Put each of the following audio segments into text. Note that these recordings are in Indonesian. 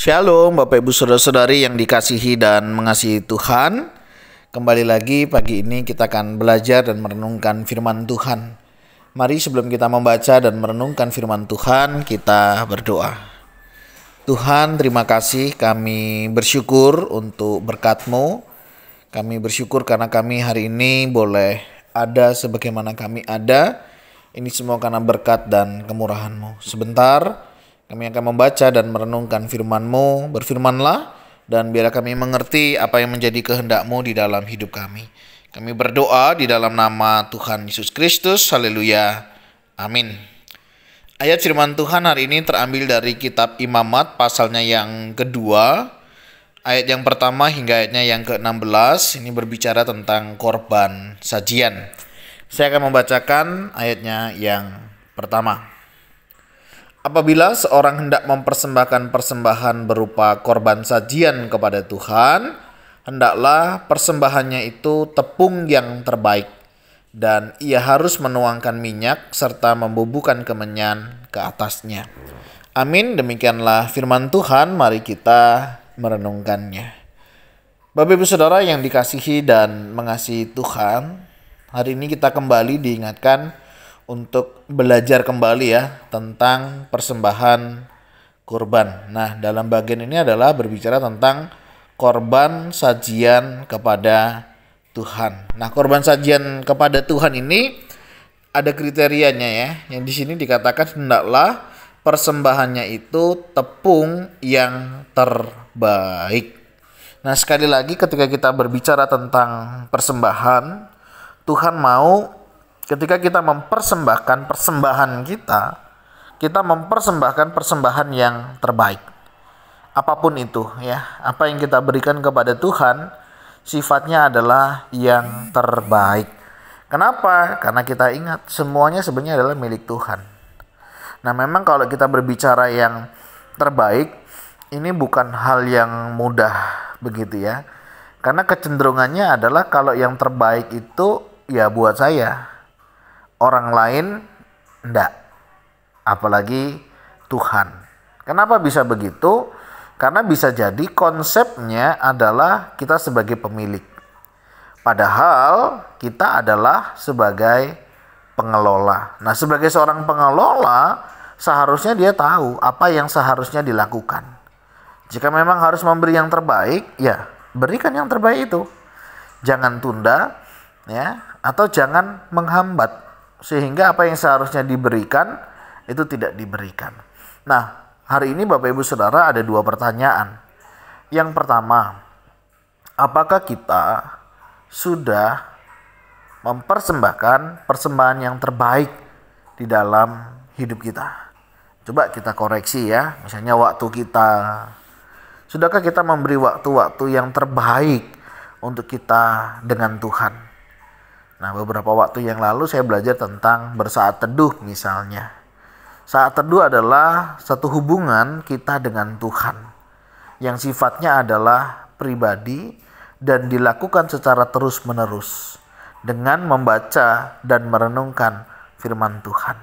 Shalom Bapak Ibu Saudara-saudari yang dikasihi dan mengasihi Tuhan. Kembali lagi pagi ini kita akan belajar dan merenungkan firman Tuhan. Mari sebelum kita membaca dan merenungkan firman Tuhan, kita berdoa. Tuhan, terima kasih, kami bersyukur untuk berkat-Mu. Kami bersyukur karena kami hari ini boleh ada sebagaimana kami ada. Ini semua karena berkat dan kemurahan-Mu. Sebentar kami akan membaca dan merenungkan firman-Mu. Berfirmanlah dan biarlah kami mengerti apa yang menjadi kehendak-Mu di dalam hidup kami. Kami berdoa di dalam nama Tuhan Yesus Kristus. Haleluya. Amin. Ayat firman Tuhan hari ini terambil dari kitab Imamat pasalnya yang kedua. Ayat yang pertama hingga ayatnya yang ke-16. Ini berbicara tentang korban sajian. Saya akan membacakan ayatnya yang pertama. Apabila seorang hendak mempersembahkan persembahan berupa korban sajian kepada Tuhan, hendaklah persembahannya itu tepung yang terbaik, dan ia harus menuangkan minyak serta membubuhkan kemenyan ke atasnya. Amin. Demikianlah firman Tuhan, mari kita merenungkannya. Bapak Ibu Saudara yang dikasihi dan mengasihi Tuhan, hari ini kita kembali diingatkan untuk belajar kembali ya tentang persembahan kurban. Nah, dalam bagian ini adalah berbicara tentang korban sajian kepada Tuhan. Nah, korban sajian kepada Tuhan ini ada kriterianya ya. Yang di sini dikatakan hendaklah persembahannya itu tepung yang terbaik. Nah, sekali lagi ketika kita berbicara tentang persembahan, Tuhan mau ketika kita mempersembahkan persembahan kita mempersembahkan persembahan yang terbaik. Apapun itu ya, apa yang kita berikan kepada Tuhan sifatnya adalah yang terbaik. Kenapa? Karena kita ingat semuanya sebenarnya adalah milik Tuhan. Nah, memang kalau kita berbicara yang terbaik, ini bukan hal yang mudah begitu ya. Karena kecenderungannya adalah kalau yang terbaik itu ya buat saya. Orang lain enggak, apalagi Tuhan. Kenapa bisa begitu? Karena bisa jadi konsepnya adalah kita sebagai pemilik. Padahal kita adalah sebagai pengelola. Nah, sebagai seorang pengelola, seharusnya dia tahu apa yang seharusnya dilakukan. Jika memang harus memberi yang terbaik, ya berikan yang terbaik itu. Jangan tunda, ya, atau jangan menghambat. Sehingga apa yang seharusnya diberikan itu tidak diberikan. Nah, hari ini Bapak Ibu Saudara ada dua pertanyaan. Yang pertama, apakah kita sudah mempersembahkan persembahan yang terbaik di dalam hidup kita? Coba kita koreksi ya, misalnya waktu kita. Sudahkah kita memberi waktu-waktu yang terbaik untuk kita dengan Tuhan? Nah, beberapa waktu yang lalu saya belajar tentang bersaat teduh misalnya. Saat teduh adalah satu hubungan kita dengan Tuhan yang sifatnya adalah pribadi dan dilakukan secara terus-menerus dengan membaca dan merenungkan firman Tuhan.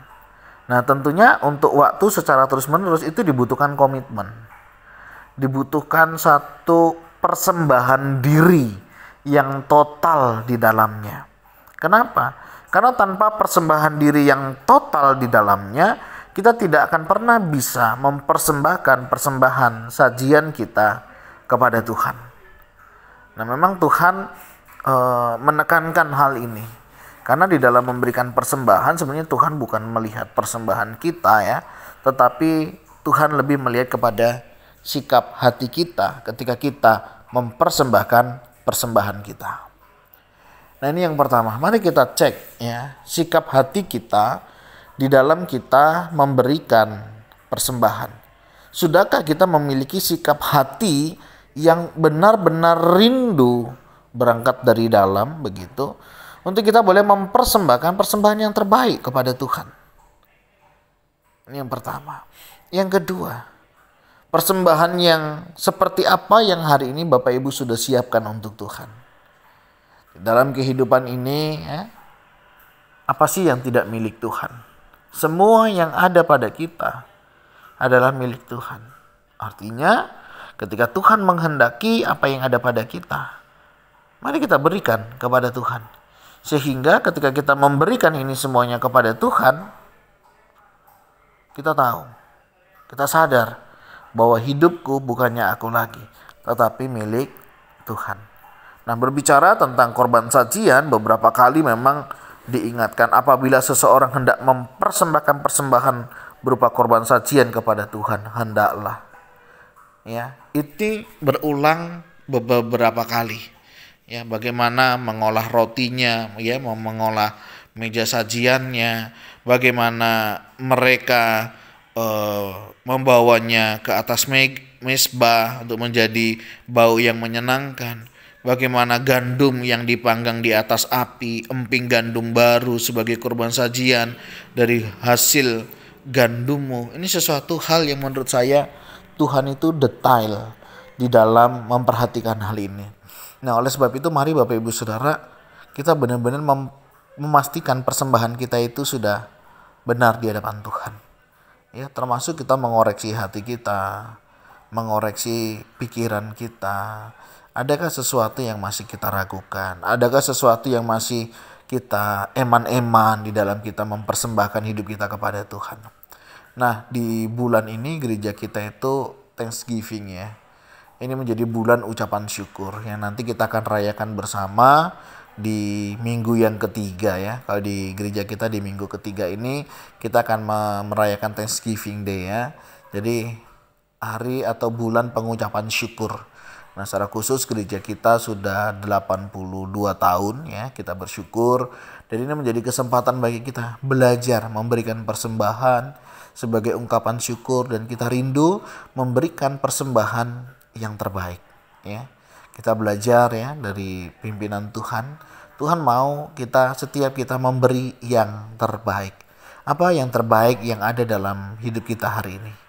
Nah, tentunya untuk waktu secara terus-menerus itu dibutuhkan komitmen. Dibutuhkan satu persembahan diri yang total di dalamnya. Kenapa? Karena tanpa persembahan diri yang total di dalamnya, kita tidak akan pernah bisa mempersembahkan persembahan sajian kita kepada Tuhan. Nah, memang Tuhan menekankan hal ini. Karena di dalam memberikan persembahan, sebenarnya Tuhan bukan melihat persembahan kita ya, tetapi Tuhan lebih melihat kepada sikap hati kita ketika kita mempersembahkan persembahan kita. Nah, ini yang pertama. Mari kita cek ya sikap hati kita di dalam kita memberikan persembahan. Sudahkah kita memiliki sikap hati yang benar-benar rindu berangkat dari dalam begitu untuk kita boleh mempersembahkan persembahan yang terbaik kepada Tuhan? Ini yang pertama. Yang kedua, persembahan yang seperti apa yang hari ini Bapak Ibu sudah siapkan untuk Tuhan? Dalam kehidupan ini ya, apa sih yang tidak milik Tuhan? Semua yang ada pada kita adalah milik Tuhan. Artinya Ketika Tuhan menghendaki apa yang ada pada kita, mari kita berikan kepada Tuhan. Sehingga ketika kita memberikan ini semuanya kepada Tuhan, kita tahu, kita sadar bahwa hidupku bukannya aku lagi, tetapi milik Tuhan. Nah, berbicara tentang korban sajian, beberapa kali memang diingatkan apabila seseorang hendak mempersembahkan persembahan berupa korban sajian kepada Tuhan, hendaklah. Ya, itu berulang beberapa kali. Ya, bagaimana mengolah rotinya, ya, mengolah meja sajiannya, bagaimana mereka membawanya ke atas mezbah untuk menjadi bau yang menyenangkan. Bagaimana gandum yang dipanggang di atas api, emping gandum baru sebagai korban sajian dari hasil gandummu. Ini sesuatu hal yang menurut saya Tuhan itu detail di dalam memperhatikan hal ini. Nah, oleh sebab itu mari Bapak Ibu Saudara, kita benar-benar memastikan persembahan kita itu sudah benar di hadapan Tuhan. Ya, termasuk kita mengoreksi hati kita, mengoreksi pikiran kita. Adakah sesuatu yang masih kita ragukan? Adakah sesuatu yang masih kita eman-eman di dalam kita mempersembahkan hidup kita kepada Tuhan? Nah, di bulan ini gereja kita itu Thanksgiving ya. Ini menjadi bulan ucapan syukur yang nanti kita akan rayakan bersama di minggu yang ketiga ya. Kalau di gereja kita di minggu ketiga ini kita akan merayakan Thanksgiving Day ya. Jadi hari atau bulan pengucapan syukur. Nah, secara khusus gereja kita sudah 82 tahun ya, kita bersyukur. Dan ini menjadi kesempatan bagi kita belajar memberikan persembahan sebagai ungkapan syukur, dan kita rindu memberikan persembahan yang terbaik ya. Kita belajar ya dari pimpinan Tuhan. Tuhan mau setiap kita memberi yang terbaik. Apa yang terbaik yang ada dalam hidup kita hari ini?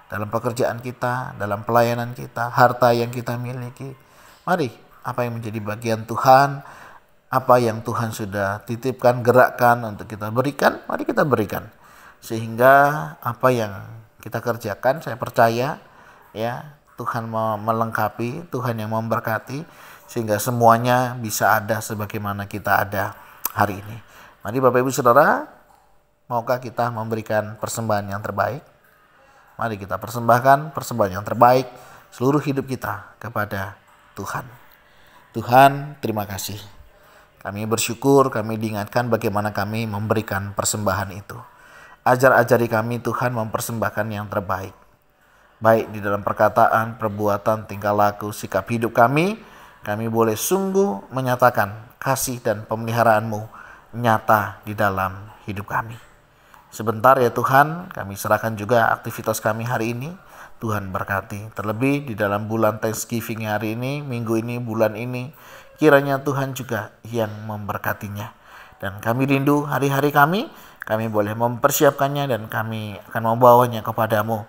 Dalam pekerjaan kita, dalam pelayanan kita, harta yang kita miliki. Mari, apa yang menjadi bagian Tuhan, apa yang Tuhan sudah titipkan, gerakkan untuk kita berikan, mari kita berikan. Sehingga apa yang kita kerjakan, saya percaya ya, Tuhan melengkapi, Tuhan yang memberkati, sehingga semuanya bisa ada sebagaimana kita ada hari ini. Mari Bapak Ibu Saudara, maukah kita memberikan persembahan yang terbaik? Mari kita persembahkan persembahan yang terbaik seluruh hidup kita kepada Tuhan. Tuhan, terima kasih. Kami bersyukur, kami diingatkan bagaimana kami memberikan persembahan itu. Ajar-ajari kami Tuhan mempersembahkan yang terbaik. Baik di dalam perkataan, perbuatan, tingkah laku, sikap hidup kami boleh sungguh menyatakan kasih dan pemeliharaanmu nyata di dalam hidup kami. Sebentar ya Tuhan, kami serahkan juga aktivitas kami hari ini. Tuhan berkati, terlebih di dalam bulan Thanksgiving hari ini, minggu ini, bulan ini, kiranya Tuhan juga yang memberkatinya. Dan kami rindu hari-hari kami boleh mempersiapkannya dan kami akan membawanya kepadamu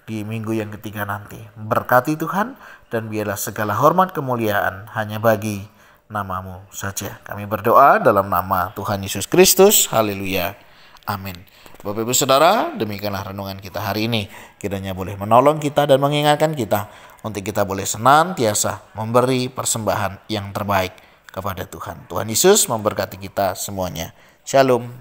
di minggu yang ketiga nanti. Berkati Tuhan, dan biarlah segala hormat kemuliaan hanya bagi namamu saja. Kami berdoa dalam nama Tuhan Yesus Kristus. Haleluya. Amin. Bapak Ibu Saudara, demikianlah renungan kita hari ini. Kiranya boleh menolong kita dan mengingatkan kita untuk kita boleh senantiasa memberi persembahan yang terbaik kepada Tuhan. Tuhan Yesus memberkati kita semuanya. Shalom.